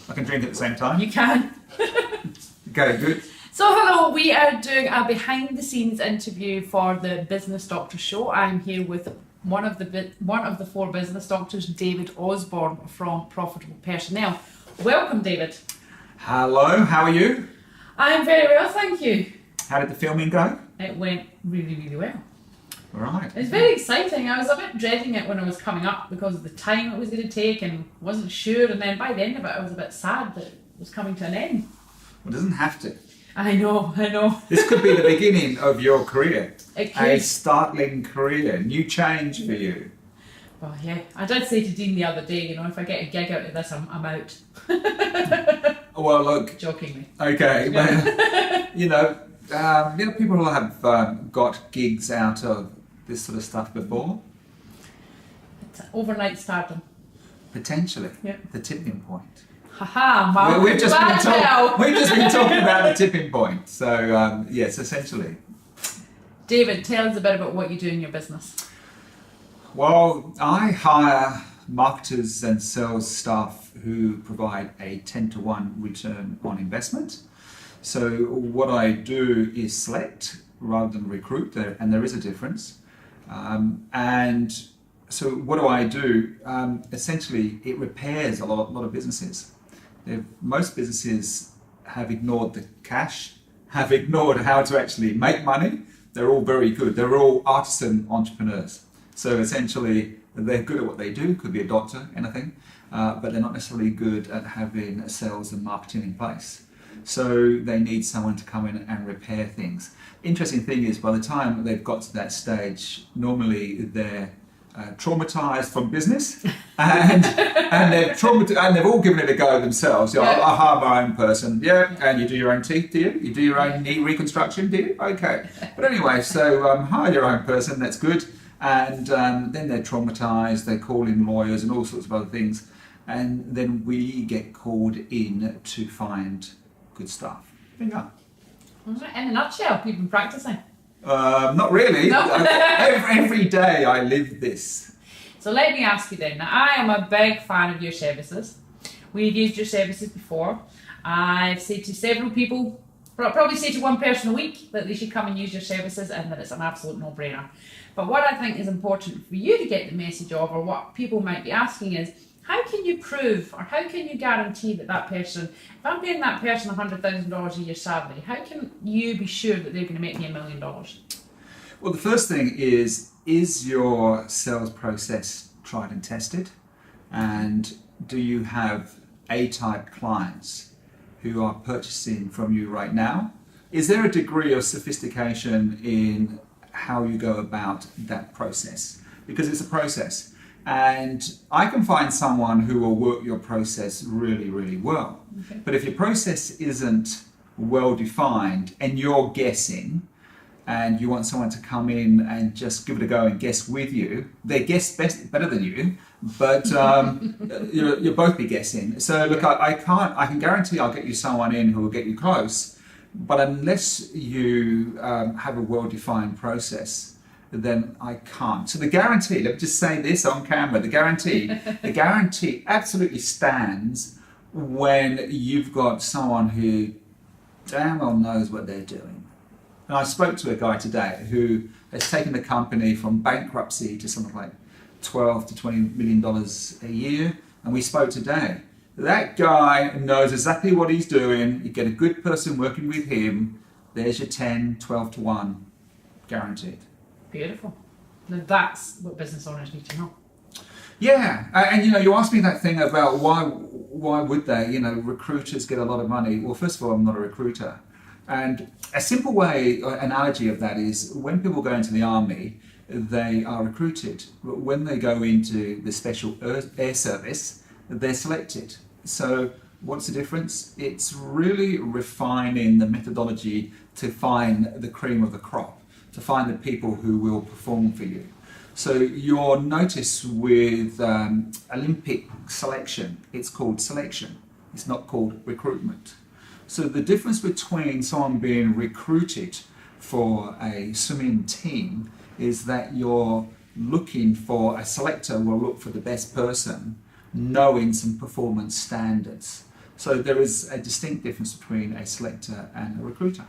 I can drink at the same time. You can. Okay, good. So hello, we are doing a behind the scenes interview for the Business Doctor Show. I'm here with one of the four business doctors, David Osborne from Profitable Personnel. Welcome, David. Hello, how are you? I'm very well, thank you. How did the filming go? It went really, really well. Right. It's very exciting. I was a bit dreading it when I was coming up because of the time it was going to take and wasn't sure. And then by the end of it, I was a bit sad that it was coming to an end. Well, it doesn't have to. I know. This could be the beginning of your career. It could. A startling career, new change for you. Well, yeah. I did say to Dean the other day, if I get a gig out of this, I'm out. Well, look. Jokingly. Okay. Well, people have got gigs out of this sort of stuff before. It's overnight stardom. Potentially. Yeah. The tipping point. Haha, We've just been talking about the tipping point. So, yes, essentially. David, tell us a bit about what you do in your business. Well, I hire marketers and sales staff who provide a 10-to-1 return on investment. So what I do is select rather than recruit, and there is a difference. And so what do I do? Essentially, it repairs a lot of businesses. Most businesses have ignored the cash, have ignored how to actually make money. They're all very good. They're all artisan entrepreneurs. So essentially, they're good at what they do. Could be a doctor, anything, but they're not necessarily good at having sales and marketing in place. So they need someone to come in and repair things. Interesting thing is, by the time they've got to that stage, normally they're traumatized from business, and they've all given it a go themselves. Yeah. I hire my own person. Yeah, and you do your own teeth, do you? You do your own knee reconstruction, do you? Okay. But anyway, so hire your own person. That's good. And then they're traumatized. They call in lawyers and all sorts of other things, and then we get called in to find good staff. Bingo. In a nutshell, you've been practicing. Not really. No. Every day I live this. So let me ask you then. Now, I am a big fan of your services. We've used your services before. I've said to several people, probably say to one person a week, that they should come and use your services and that it's an absolute no-brainer. But what I think is important for you to get the message of, or what people might be asking is, how can you prove, or how can you guarantee that person, if I'm paying that person $100,000 a year salary, how can you be sure that they're going to make me $1 million? Well, the first thing is your sales process tried and tested? And do you have A-type clients who are purchasing from you right now? Is there a degree of sophistication in how you go about that process? Because it's a process. And I can find someone who will work your process really, really well. Okay. But if your process isn't well defined and you're guessing, and you want someone to come in and just give it a go and guess with you, they guess better than you, but you'll both be guessing. So look, I can guarantee I'll get you someone in who will get you close, but unless you have a well-defined process, then I can't. So the guarantee, let me just say this on camera, the guarantee absolutely stands when you've got someone who damn well knows what they're doing. And I spoke to a guy today who has taken the company from bankruptcy to something like $12 to $20 million a year. And we spoke today. That guy knows exactly what he's doing. You get a good person working with him. There's your 10, 12 to 1 guaranteed. Beautiful. Now that's what business owners need to know. Yeah, and you asked me that thing about why would they? Recruiters get a lot of money. Well, first of all, I'm not a recruiter. And a simple analogy of that is when people go into the army, they are recruited. But when they go into the special air service, they're selected. So what's the difference? It's really refining the methodology to find the cream of the crop, to find the people who will perform for you. So you'll notice with Olympic selection, it's called selection. It's not called recruitment. So the difference between someone being recruited for a swimming team is that you're looking for, a selector will look for the best person, knowing some performance standards. So there is a distinct difference between a selector and a recruiter.